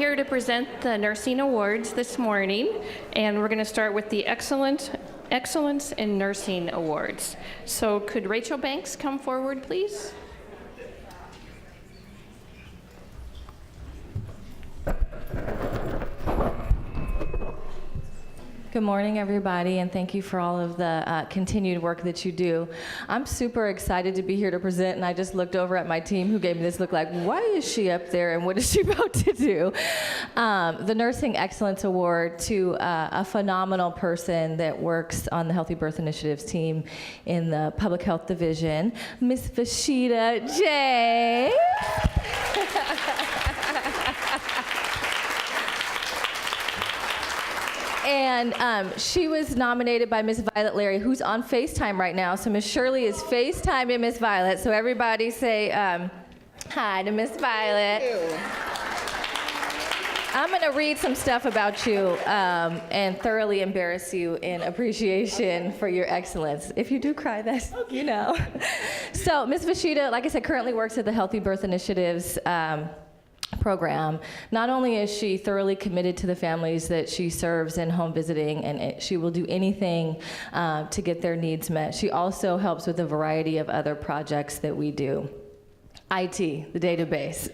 here to present the nursing awards this morning, and we're going to start with the Excellence in Nursing Awards. So could Rachel Banks come forward, please? Good morning, everybody, and thank you for all of the continued work that you do. I'm super excited to be here to present, and I just looked over at my team who gave me this look like, why is she up there and what is she about to do? The Nursing Excellence Award to a phenomenal person that works on the Healthy Birth Initiatives team in the Public Health Division, Miss Vashita J. And she was nominated by Miss Violet Larry, who's on FaceTime right now. So Miss Shirley is FaceTiming Miss Violet. So everybody say hi to Miss Violet. I'm going to read some stuff about you and thoroughly embarrass you in appreciation for your excellence. If you do cry, that's, you know. So Miss Vashita, like I said, currently works at the Healthy Birth Initiatives program. Not only is she thoroughly committed to the families that she serves in home visiting, and she will do anything to get their needs met, she also helps with a variety of other projects that we do. IT, the database.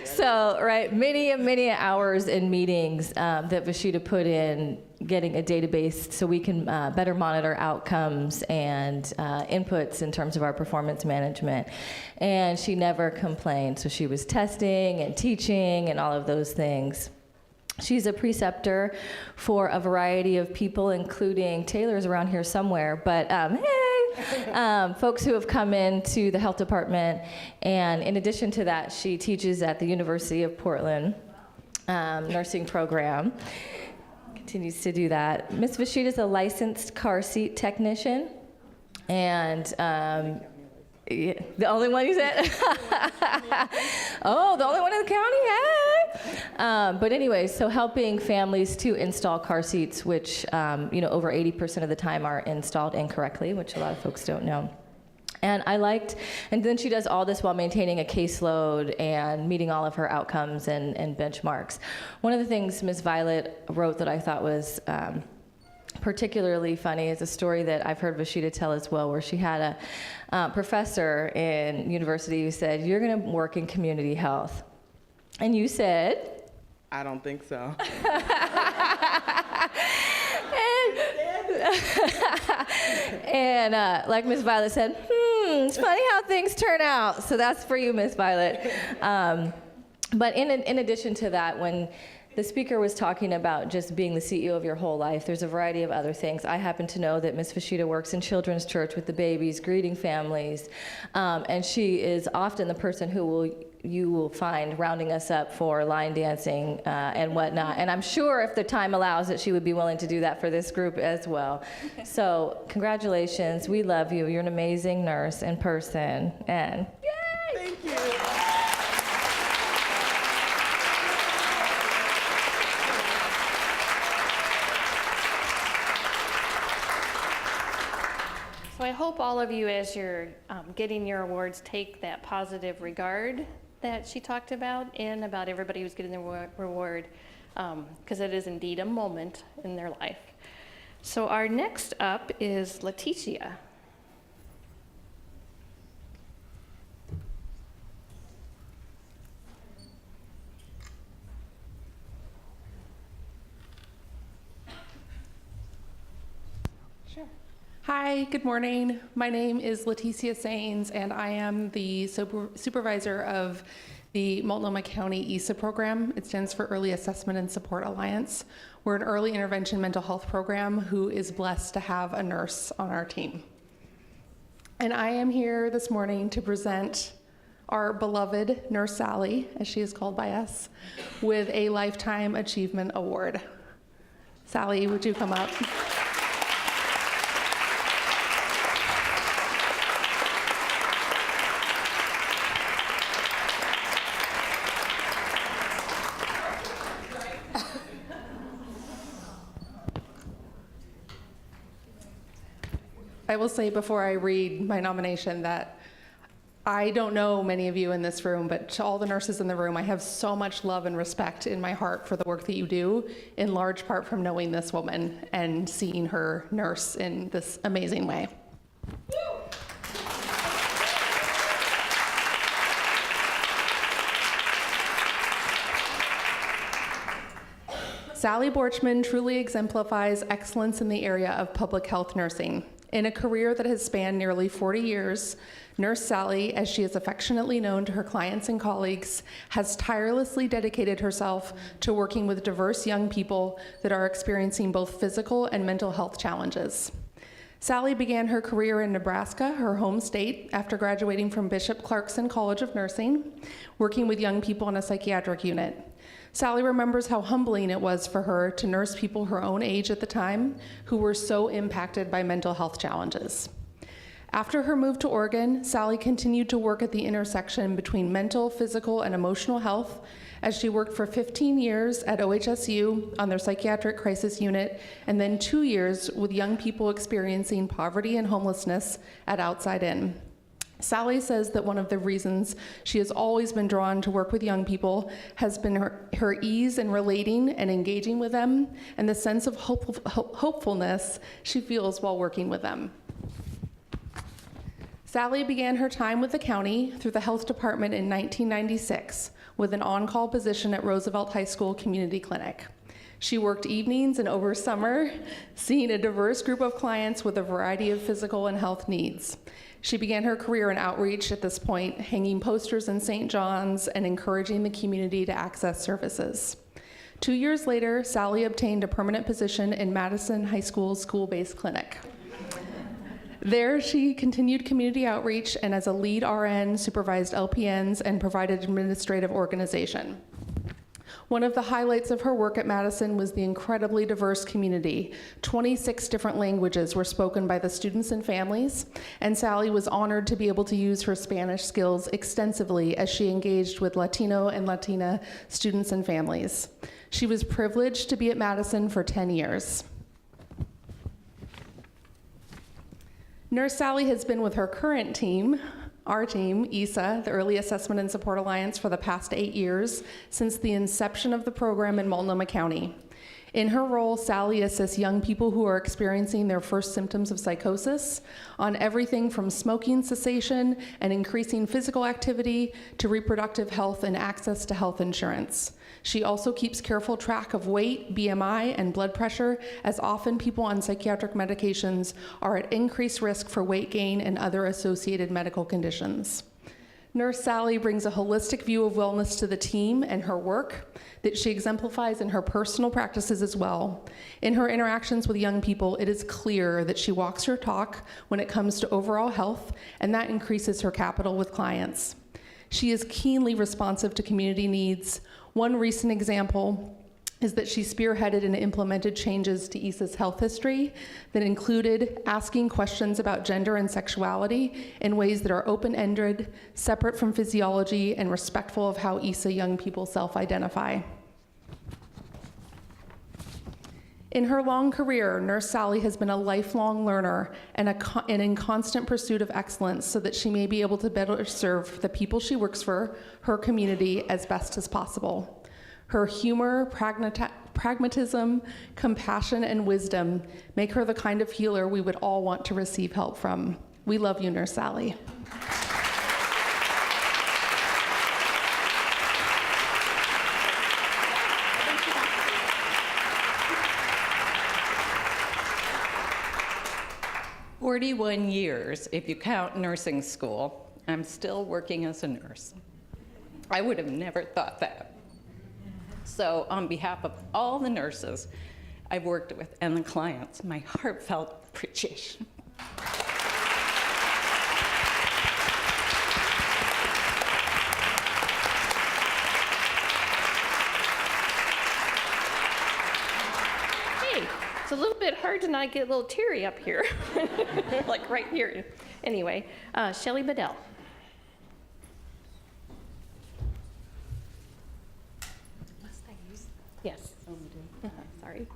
So, right, many hours in meetings that Vashita put in getting a database so we can better monitor outcomes and inputs in terms of our performance management. And she never complained. So she was testing and teaching and all of those things. She's a preceptor for a variety of people, including Taylor's around here somewhere, but hey, folks who have come into the health department. And in addition to that, she teaches at the University of Portland nursing program. Continues to do that. Miss Vashita is a licensed car seat technician, and yeah, the only one you said? Oh, the only one in the county? Hey! But anyway, so helping families to install car seats, which over 80% of the time are installed incorrectly, which a lot of folks don't know. And then she does all this while maintaining a caseload and meeting all of her outcomes and benchmarks. One of the things Ms. Violet wrote that I thought was particularly funny is a story that I've heard Vashita tell as well, where she had a professor in university who said, "You're going to work in community health." And you said, "I don't think so." And like Ms. Violet said, it's funny how things turn out. So that's for you, Ms. Violet. But in addition to that, when the speaker was talking about just being the CEO of your whole life, there's a variety of other things. I happen to know that Ms. Vashita works in children's church with the babies, greeting families, and she is often the person who you will find rounding us up for line dancing and whatnot. And I'm sure if the time allows that she would be willing to do that for this group as well. So congratulations, we love you. You're an amazing nurse in person, and yay! Thank you. So I hope all of you, as you're getting your awards, take that positive regard that she talked about everybody who's getting the reward, because it is indeed a moment in their life. So our next up is Leticia. Hi, good morning. My name is Leticia Sains, and I am the supervisor of the Multnomah County ESA program. It stands for Early Assessment and Support Alliance. We're an early intervention mental health program who is blessed to have a nurse on our team. And I am here this morning to present our beloved Nurse Sally, as she is called by us, with a Lifetime Achievement Award. Sally, would you come up? I will say before I read my nomination that I don't know many of you in this room, but to all the nurses in the room, I have so much love and respect in my heart for the work that you do, in large part from knowing this woman and seeing her nurse in this amazing way. Sally Borchman truly exemplifies excellence in the area of public health nursing. In a career that has spanned nearly 40 years, Nurse Sally, as she is affectionately known to her clients and colleagues, has tirelessly dedicated herself to working with diverse young people that are experiencing both physical and mental health challenges. Sally began her career in Nebraska, her home state, after graduating from Bishop Clarkson College of Nursing, working with young people in a psychiatric unit. Sally remembers how humbling it was for her to nurse people her own age at the time who were so impacted by mental health challenges. After her move to Oregon, Sally continued to work at the intersection between mental, physical, and emotional health as she worked for 15 years at OHSU on their psychiatric crisis unit, and then 2 years with young people experiencing poverty and homelessness at Outside In. Sally says that one of the reasons she has always been drawn to work with young people has been her ease in relating and engaging with them, and the sense of hopefulness she feels while working with them. Sally began her time with the county through the health department in 1996 with an on-call position at Roosevelt High School Community Clinic. She worked evenings and over summer, seeing a diverse group of clients with a variety of physical and health needs. She began her career in outreach at this point, hanging posters in St. John's and encouraging the community to access services. 2 years later, Sally obtained a permanent position in Madison High School's school-based clinic. There, she continued community outreach and as a lead RN, supervised LPNs and provided administrative organization. One of the highlights of her work at Madison was the incredibly diverse community. 26 different languages were spoken by the students and families, and Sally was honored to be able to use her Spanish skills extensively as she engaged with Latino and Latina students and families. She was privileged to be at Madison for 10 years. Nurse Sally has been with her current team, our team, ESA, the Early Assessment and Support Alliance, for the past 8 years, since the inception of the program in Multnomah County. In her role, Sally assists young people who are experiencing their first symptoms of psychosis on everything from smoking cessation and increasing physical activity to reproductive health and access to health insurance. She also keeps careful track of weight, BMI, and blood pressure, as often people on psychiatric medications are at increased risk for weight gain and other associated medical conditions. Nurse Sally brings a holistic view of wellness to the team and her work that she exemplifies in her personal practices as well. In her interactions with young people, it is clear that she walks her talk when it comes to overall health, and that increases her capital with clients. She is keenly responsive to community needs. One recent example is that she spearheaded and implemented changes to ESA's health history that included asking questions about gender and sexuality in ways that are open-ended, separate from physiology, and respectful of how ESA young people self-identify. In her long career, Nurse Sally has been a lifelong learner and in constant pursuit of excellence so that she may be able to better serve the people she works for, her community, as best as possible. Her humor, pragmatism, compassion, and wisdom make her the kind of healer we would all want to receive help from. We love you, Nurse Sally. "41 years, if you count nursing school. I'm still working as a nurse. I would have never thought that. So on behalf of all the nurses I've worked with and the clients, my heartfelt appreciation. Hey, it's a little bit hard to not get a little teary up here, like right here. Anyway, Shelley Bedell. Yes. Sorry.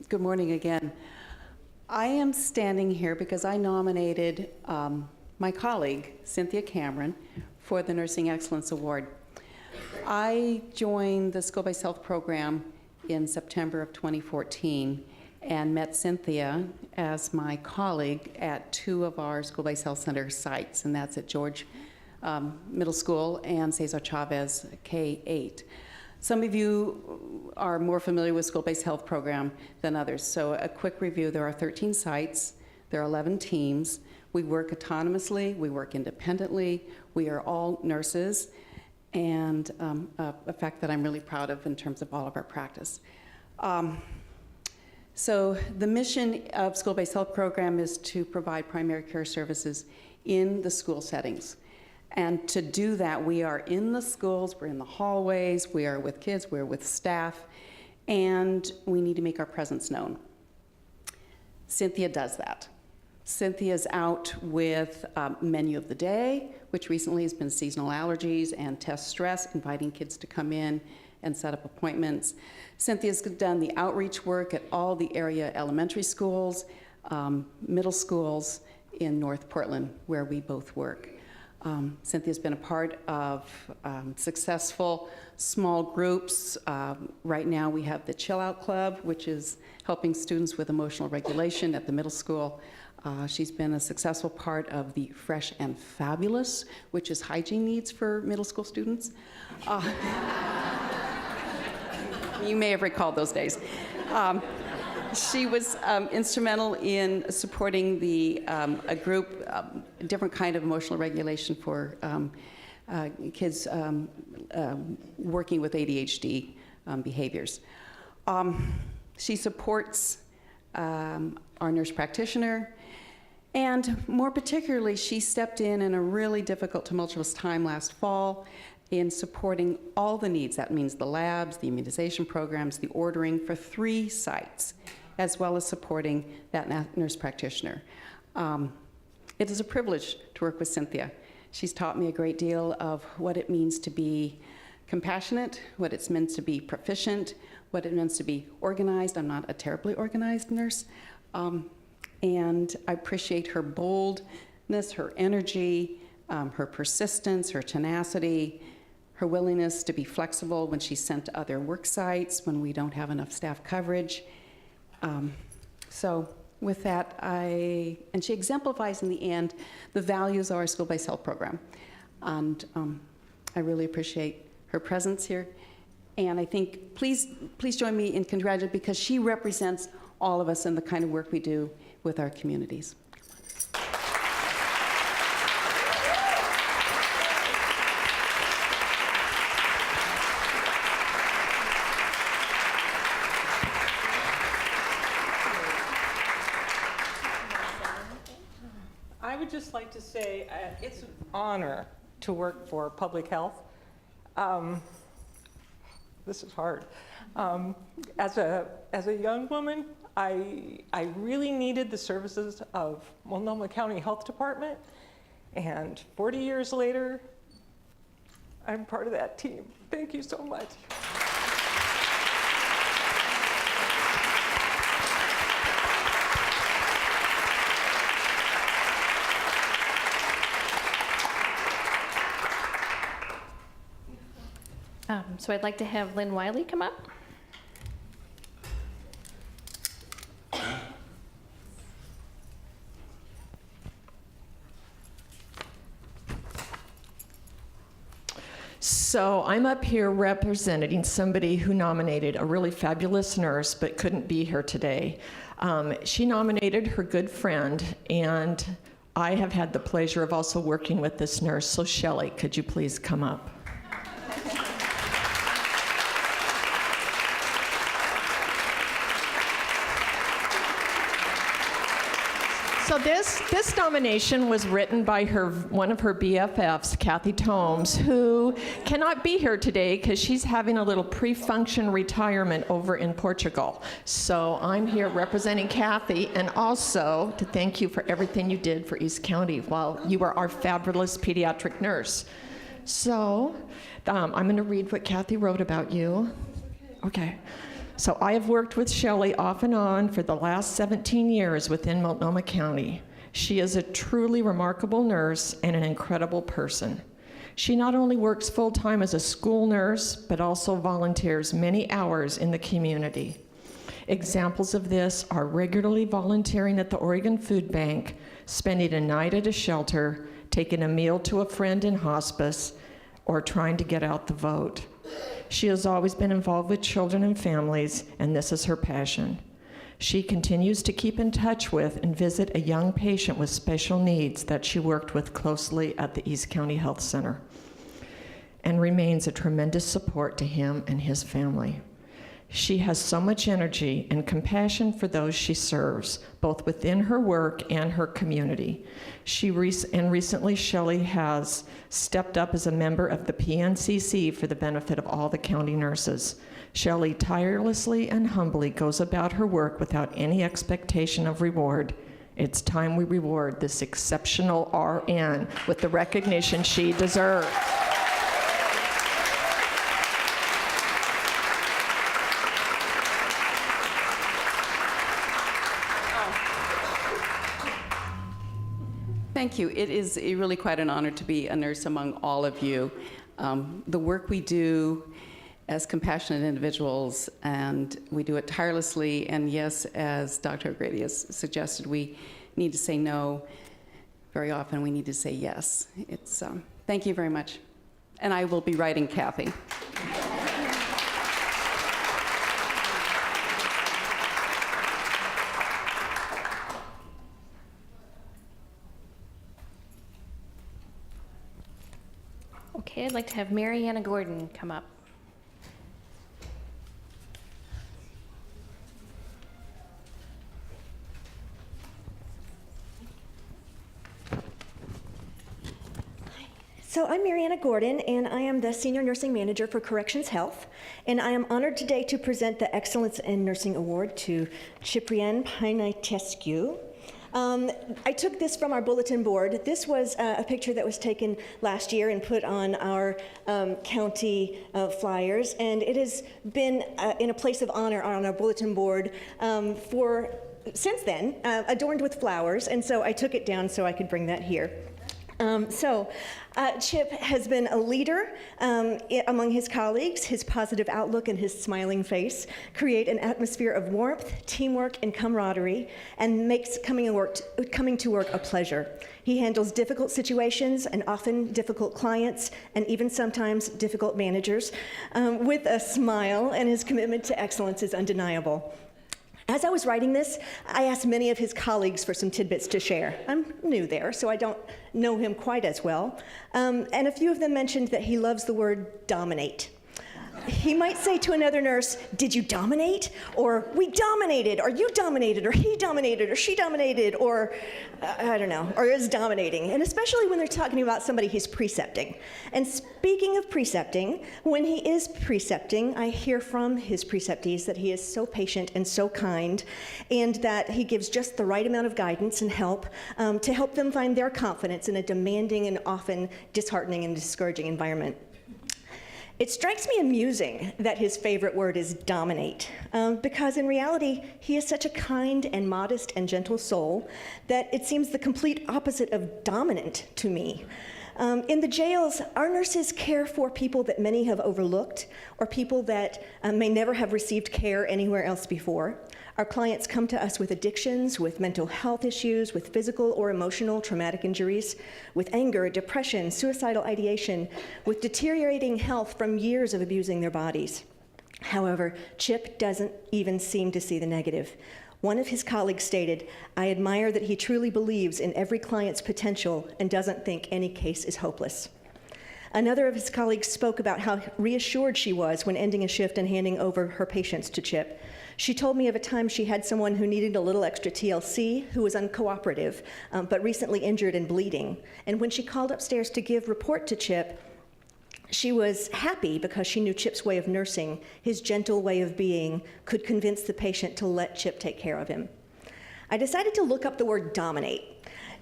Good morning again. I am standing here because I nominated my colleague, Cynthia Cameron, for the Nursing Excellence Award. I joined the School-Based Health Program in September of 2014 and met Cynthia as my colleague at 2 of our School-Based Health Center sites, and that's at George Middle School and Cesar Chavez K-8. Some of you are more familiar with School-Based Health Program than others, so a quick review. There are 13 sites, there are 11 teams. We work autonomously, we work independently, we are all nurses, and a fact that I'm really proud of in terms of all of our practice. So the mission of School-Based Health Program is to provide primary care services in the school settings. And to do that, we are in the schools, we're in the hallways, we are with kids, we're with staff, and we need to make our presence known. Cynthia does that. Cynthia's out with Menu of the Day, which recently has been seasonal allergies and test stress, inviting kids to come in and set up appointments. Cynthia's done the outreach work at all the area elementary schools, middle schools in North Portland, where we both work. Cynthia's been a part of successful small groups. Right now we have the Chill Out Club, which is helping students with emotional regulation at the middle school. She's been a successful part of the Fresh and Fabulous, which is hygiene needs for middle school students. You may have recalled those days. She was instrumental in supporting a group, different kind of emotional regulation for kids working with ADHD behaviors. She supports our nurse practitioner, and more particularly, she stepped in a really difficult, tumultuous time last fall in supporting all the needs. That means the labs, the immunization programs, the ordering for 3 sites, as well as supporting that nurse practitioner. It is a privilege to work with Cynthia. She's taught me a great deal of what it means to be compassionate, what it's meant to be proficient, what it means to be organized. I'm not a terribly organized nurse. And I appreciate her boldness, her energy, her persistence, her tenacity, her willingness to be flexible when she's sent to other work sites, when we don't have enough staff coverage. So with that, and she exemplifies in the end the values of our school-based health program. And I really appreciate her presence here. And I think, please join me in congratulating, because she represents all of us in the kind of work we do with our communities. I would just like to say it's an honor to work for public health. This is hard. As a young woman, I really needed the services of Multnomah County Health Department, and 40 years later, I'm part of that team. Thank you so much. So I'd like to have Lynn Wiley come up. So I'm up here representing somebody who nominated a really fabulous nurse but couldn't be here today. She nominated her good friend, and I have had the pleasure of also working with this nurse. So Shelley, could you please come up? So this nomination was written by one of her BFFs, Kathy Tomes, who cannot be here today because she's having a little pre-function retirement over in Portugal. So I'm here representing Kathy, and also to thank you for everything you did for East County while you were our fabulous pediatric nurse. So I'm going to read what Kathy wrote about you. Okay. So I have worked with Shelley off and on for the last 17 years within Multnomah County. She is a truly remarkable nurse and an incredible person. She not only works full-time as a school nurse, but also volunteers many hours in the community. Examples of this are regularly volunteering at the Oregon Food Bank, spending a night at a shelter, taking a meal to a friend in hospice, or trying to get out the vote. She has always been involved with children and families, and this is her passion. She continues to keep in touch with and visit a young patient with special needs that she worked with closely at the East County Health Center, and remains a tremendous support to him and his family. She has so much energy and compassion for those she serves, both within her work and her community. Recently, Shelley has stepped up as a member of the PNCC for the benefit of all the county nurses. Shelley tirelessly and humbly goes about her work without any expectation of reward. It's time we reward this exceptional RN with the recognition she deserves. Thank you. It is really quite an honor to be a nurse among all of you. The work we do as compassionate individuals, and we do it tirelessly, and yes, as Dr. O'Grady has suggested, we need to say no very often. We need to say yes. Thank you very much. And I will be writing Kathy. Okay, I'd like to have Mariana Gordon come up. So I'm Mariana Gordon, and I am the Senior Nursing Manager for Corrections Health, and I am honored today to present the Excellence in Nursing Award to Ciprian Painitescu. I took this from our bulletin board. This was a picture that was taken last year and put on our county flyers, and it has been in a place of honor on our bulletin board since then, adorned with flowers, and so I took it down so I could bring that here. Chip has been a leader among his colleagues. His positive outlook and his smiling face create an atmosphere of warmth, teamwork, and camaraderie, and makes coming to work a pleasure. He handles difficult situations and often difficult clients, and even sometimes difficult managers, with a smile, and his commitment to excellence is undeniable. As I was writing this, I asked many of his colleagues for some tidbits to share. I'm new there, so I don't know him quite as well. And a few of them mentioned that he loves the word dominate. He might say to another nurse, "Did you dominate?" Or, "We dominated," or "You dominated," or "He dominated," or "She dominated," or I don't know, or is dominating. And especially when they're talking about somebody he's precepting. And speaking of precepting, when he is precepting, I hear from his preceptees that he is so patient and so kind, and that he gives just the right amount of guidance and help to help them find their confidence in a demanding and often disheartening and discouraging environment. It strikes me amusing that his favorite word is dominate, because in reality, he is such a kind and modest and gentle soul that it seems the complete opposite of dominant to me. In the jails, our nurses care for people that many have overlooked, or people that may never have received care anywhere else before. Our clients come to us with addictions, with mental health issues, with physical or emotional traumatic injuries, with anger, depression, suicidal ideation, with deteriorating health from years of abusing their bodies. However, Chip doesn't even seem to see the negative. One of his colleagues stated, "I admire that he truly believes in every client's potential and doesn't think any case is hopeless." Another of his colleagues spoke about how reassured she was when ending a shift and handing over her patients to Chip. She told me of a time she had someone who needed a little extra TLC who was uncooperative, but recently injured and bleeding. And when she called upstairs to give report to Chip, she was happy because she knew Chip's way of nursing, his gentle way of being, could convince the patient to let Chip take care of him. I decided to look up the word dominate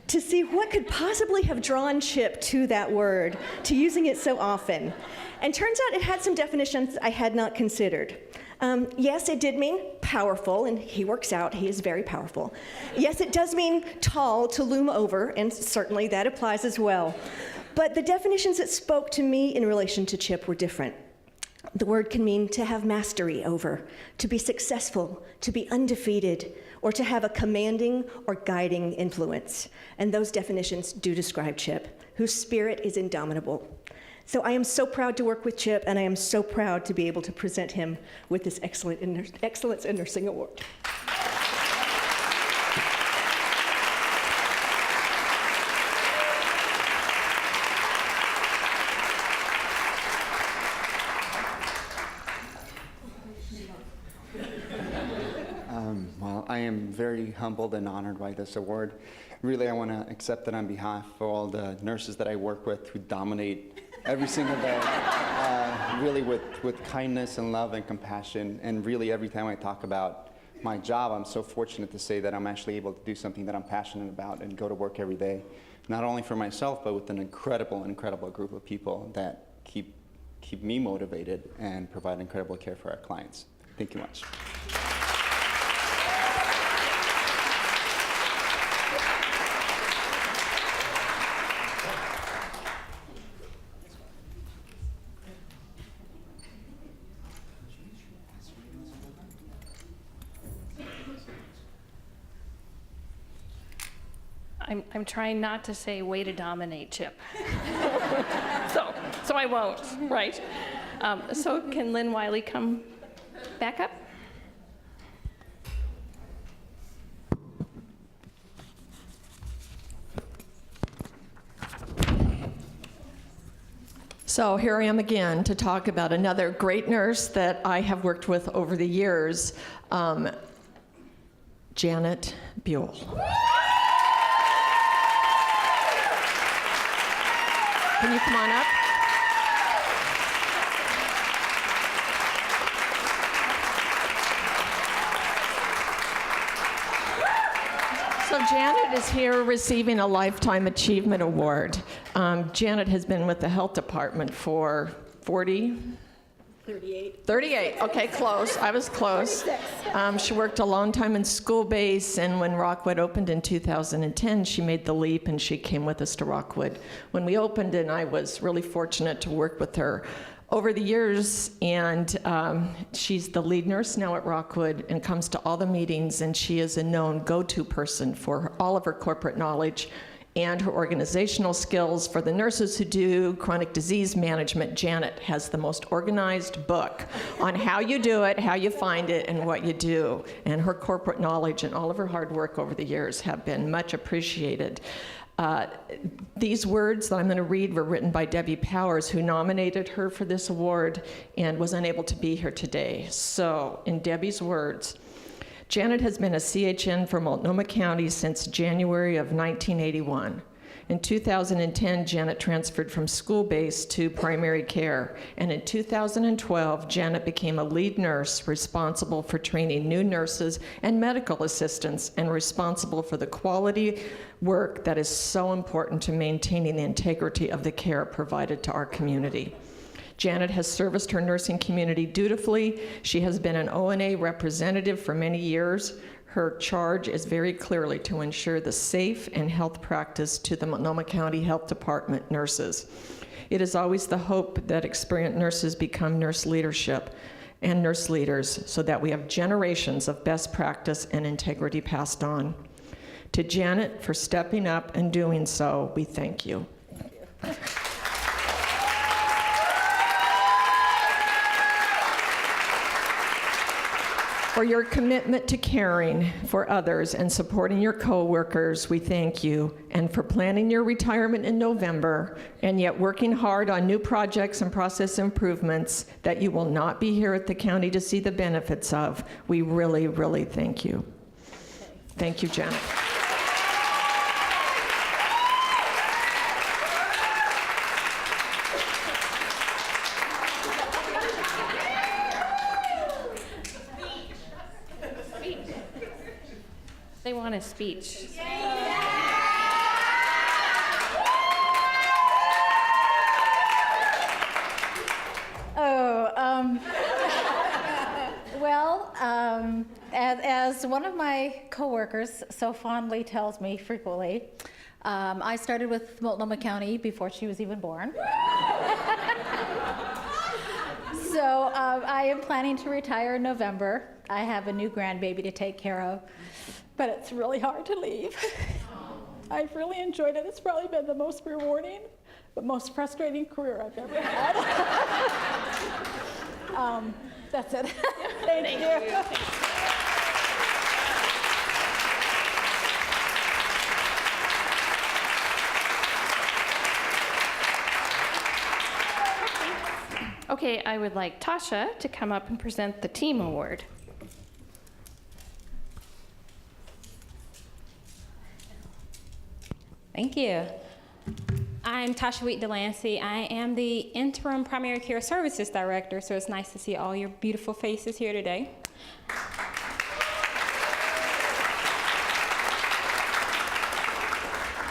to see what could possibly have drawn Chip to that word, to using it so often. And turns out it had some definitions I had not considered. Yes, it did mean powerful, and he works out. He is very powerful. Yes, it does mean tall, to loom over, and certainly that applies as well. But the definitions that spoke to me in relation to Chip were different. The word can mean to have mastery over, to be successful, to be undefeated, or to have a commanding or guiding influence. And those definitions do describe Chip, whose spirit is indomitable. So I am so proud to work with Chip, and I am so proud to be able to present him with this Excellence in Nursing Award. Well, I am very humbled and honored by this award. Really, I want to accept it on behalf of all the nurses that I work with who dominate every single day, really with kindness and love and compassion. And really, every time I talk about my job, I'm so fortunate to say that I'm actually able to do something that I'm passionate about and go to work every day, not only for myself, but with an incredible, incredible group of people that keep me motivated and provide incredible care for our clients. Thank you much. I'm trying not to say way to dominate, Chip. so I won't, right? So can Lynn Wiley come back up? So here I am again to talk about another great nurse that I have worked with over the years, Janet Buell. Can you come on up? So Janet is here receiving a Lifetime Achievement Award. Janet has been with the health department for 38. Okay, close. I was close. She worked a long time in school base, and when Rockwood opened in 2010, she made the leap and she came with us to Rockwood when we opened, and I was really fortunate to work with her over the years, and she's the lead nurse now at Rockwood and comes to all the meetings, and she is a known go-to person for all of her corporate knowledge and her organizational skills. For the nurses who do chronic disease management, Janet has the most organized book on how you do it, how you find it, and what you do. And her corporate knowledge and all of her hard work over the years have been much appreciated. These words that I'm going to read were written by Debbie Powers, who nominated her for this award and was unable to be here today. So, in Debbie's words, Janet has been a CHN for Multnomah County since January of 1981. In 2010, Janet transferred from school-based to primary care, and in 2012, Janet became a lead nurse responsible for training new nurses and medical assistants and responsible for the quality work that is so important to maintaining the integrity of the care provided to our community. Janet has serviced her nursing community dutifully. She has been an ONA representative for many years. Her charge is very clearly to ensure the safe and health practice to the Multnomah County Health Department nurses. It is always the hope that experienced nurses become nurse leadership and nurse leaders so that we have generations of best practice and integrity passed on. To Janet, for stepping up and doing so, we thank you. Thank you. For your commitment to caring for others and supporting your coworkers, we thank you. And for planning your retirement in November and yet working hard on new projects and process improvements that you will not be here at the county to see the benefits of, we really, really thank you. Thank you, Janet. They want a speech. Well, as one of my coworkers so fondly tells me frequently, I started with Multnomah County before she was even born. So I am planning to retire in November. I have a new grandbaby to take care of, but it's really hard to leave. I've really enjoyed it. It's probably been the most rewarding, but most frustrating career I've ever had. That's it. Thank you. Okay, I would like Tasha to come up and present the team award. Thank you. I'm Tasha Wheat Delancey. I am the Interim Primary Care Services Director, so it's nice to see all your beautiful faces here today.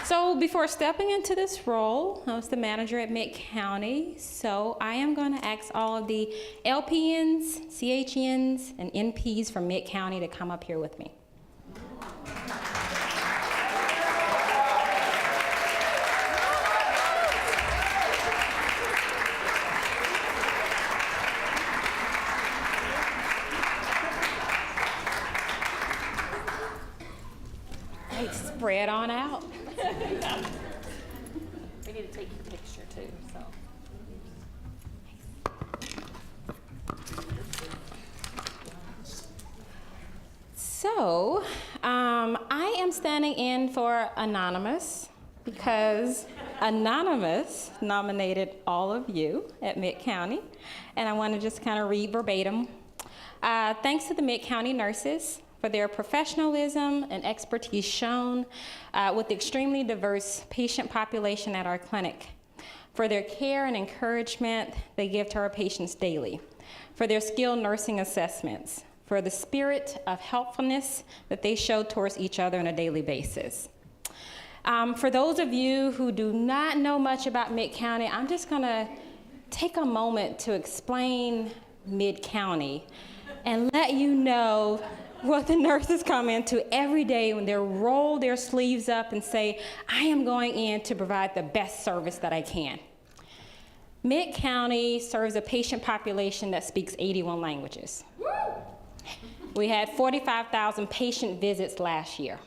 So before stepping into this role, I was the manager at Mid County, so I am going to ask all of the LPNs, CHNs, and NPs from Mid County to come up here with me. Spread on out. We need to take your picture too, so. So, I am standing in for Anonymous because Anonymous nominated all of you at Mid County, and I want to just kind of read verbatim. Thanks to the Mid County nurses for their professionalism and expertise shown with the extremely diverse patient population at our clinic, for their care and encouragement they give to our patients daily, for their skilled nursing assessments, for the spirit of helpfulness that they show towards each other on a daily basis. For those of you who do not know much about Mid County, I'm just gonna take a moment to explain Mid County and let you know what the nurses come into every day when they roll their sleeves up and say, I am going in to provide the best service that I can. Mid County serves a patient population that speaks 81 languages. We had 45,000 patient visits last year.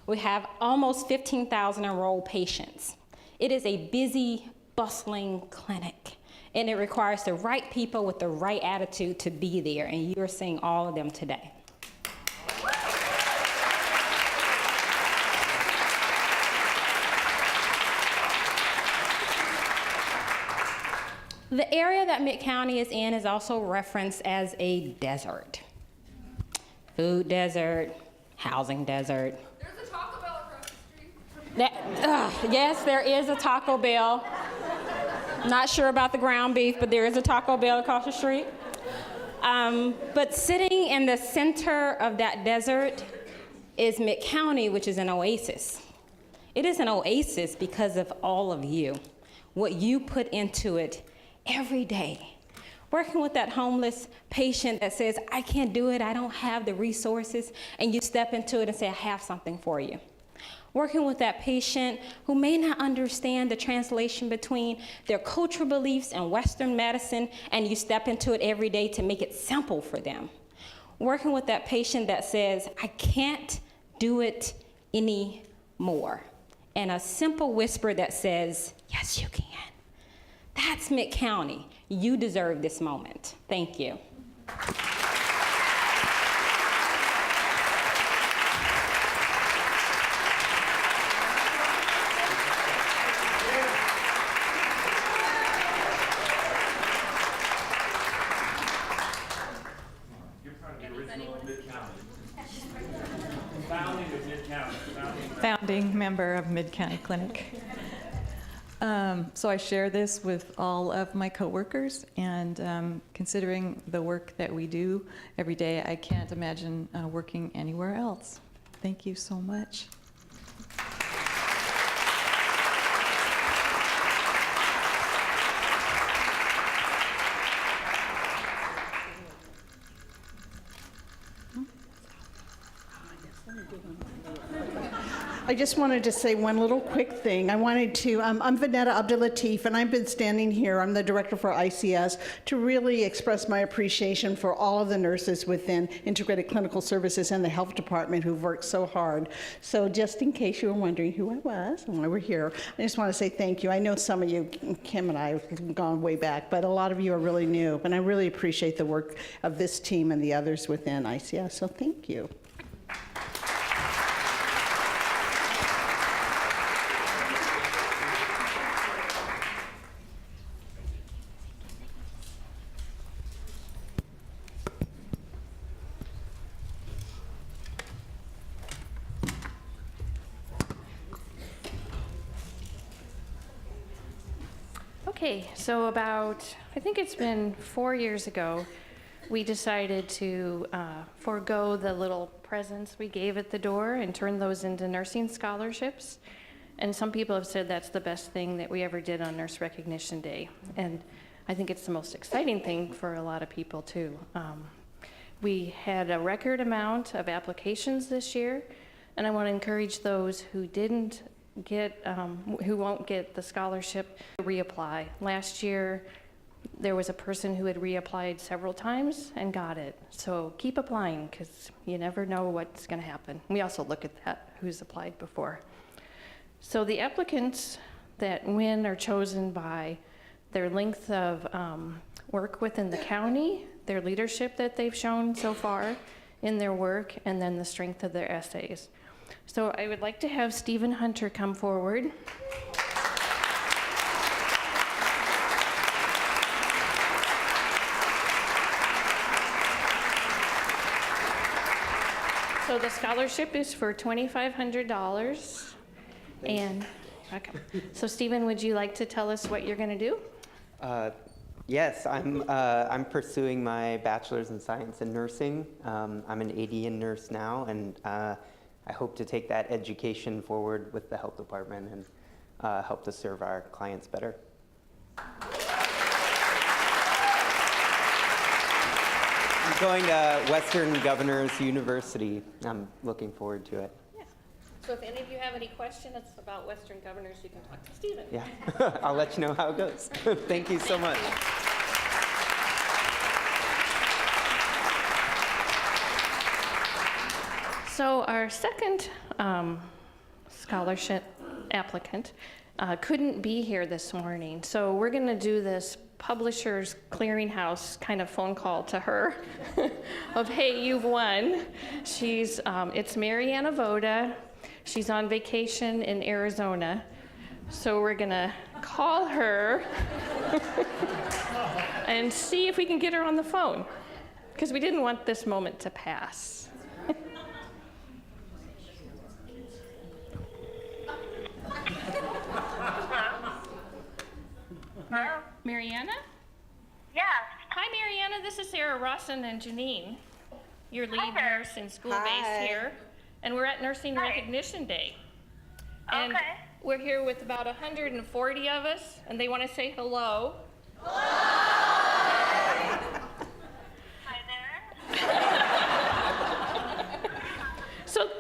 We have almost 15,000 enrolled patients. It is a busy, bustling clinic, and it requires the right people with the right attitude to be there, and you're seeing all of them today. The area that Mid County is in is also referenced as a desert. Food desert, housing desert. There's a Taco Bell across the street. Yes, there is a Taco Bell. Not sure about the ground beef, but there is a Taco Bell across the street. But sitting in the center of that desert is Mid County, which is an oasis. It is an oasis because of all of you, what you put into it every day. Working with that homeless patient that says, I can't do it, I don't have the resources, and you step into it and say, I have something for you. Working with that patient who may not understand the translation between their cultural beliefs and Western medicine, and you step into it every day to make it simple for them. Working with that patient that says, I can't do it anymore, and a simple whisper that says, yes, you can. That's Mid County. You deserve this moment. Thank you. Founding member of Mid County Clinic. So I share this with all of my coworkers, and considering the work that we do every day, I can't imagine working anywhere else. Thank you so much. I just wanted to say one little quick thing. I'm Vanetta Abdulatif, and I've been standing here, I'm the director for ICS, to really express my appreciation for all of the nurses within Integrated Clinical Services and the Health Department who've worked so hard. So just in case you were wondering who I was and why we're here, I just want to say thank you. I know some of you, Kim and I, have gone way back, but a lot of you are really new, and I really appreciate the work of this team and the others within ICS, so thank you. Okay, so I think it's been 4 years ago, we decided to forego the little presents we gave at the door and turn those into nursing scholarships. And some people have said that's the best thing that we ever did on Nurse Recognition Day. And I think it's the most exciting thing for a lot of people too. We had a record amount of applications this year, and I want to encourage those who didn't get, who won't get the scholarship to reapply. Last year, there was a person who had reapplied several times and got it. So keep applying, because you never know what's going to happen. We also look at that, who's applied before. So the applicants that win are chosen by their length of work within the county, their leadership that they've shown so far in their work, and then the strength of their essays. So I would like to have Stephen Hunter come forward. So the scholarship is for $2,500. And okay. So Stephen, would you like to tell us what you're going to do? Yes, I'm pursuing my bachelor's in science and nursing. I'm an ADN nurse now, and I hope to take that education forward with the health department and help to serve our clients better. I'm going to Western Governors University. I'm looking forward to it. Yeah. So if any of you have any questions about Western Governors, you can talk to Stephen. Yeah, I'll let you know how it goes. Thank you so much. So our second scholarship applicant couldn't be here this morning. So we're going to do this Publishers Clearinghouse kind of phone call to her of, hey, you've won. It's Mariana Voda. She's on vacation in Arizona. So we're going to call her and see if we can get her on the phone, because we didn't want this moment to pass. Mariana? Yes. Hi, Mariana. This is Sarah Rawson and Janine, your lead nurse and school-based here. And we're at Nursing Recognition Day. And we're here with about 140 of us, and they want to say hello. Hi there.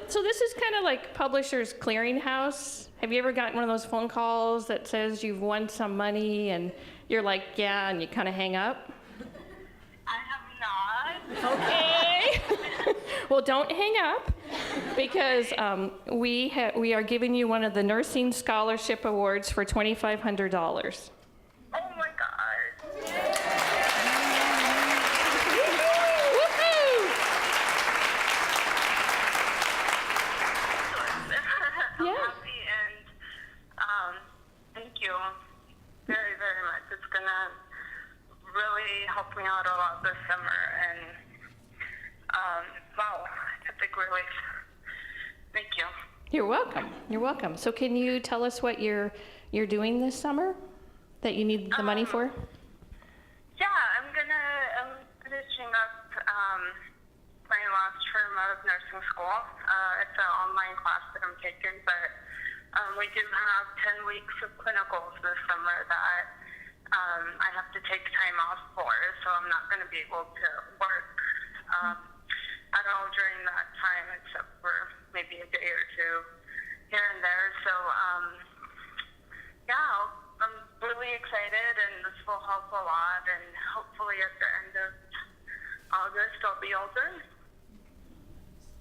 So this is kind of like Publishers Clearinghouse. Have you ever gotten one of those phone calls that says you've won some money and you're like, yeah, and you kind of hang up? I have not. Okay. Well, don't hang up, because we are giving you one of the Nursing Scholarship Awards for $2,500. Oh my God. I'm happy, and thank you very, very much. It's gonna really help me out a lot this summer, and wow, it's a big relief. Thank you. You're welcome. You're welcome. So can you tell us what you're doing this summer that you need the money for? Yeah, I'm finishing up my last term of nursing school. It's an online class that I'm taking, but we do have 10 weeks of clinicals this summer that I have to take time off for, so I'm not going to be able to work at all during that time, except for maybe a day or two here and there. So yeah, I'm really excited, and this will help a lot. And hopefully at the end of August, I'll be all done.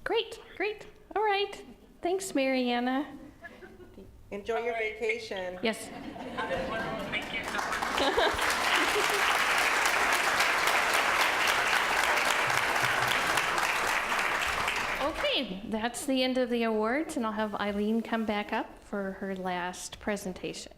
Great, great. All right. Thanks, Mariana. Enjoy your vacation. Yes. Thank you so much. Okay, that's the end of the awards, and I'll have Eileen come back up for her last presentation.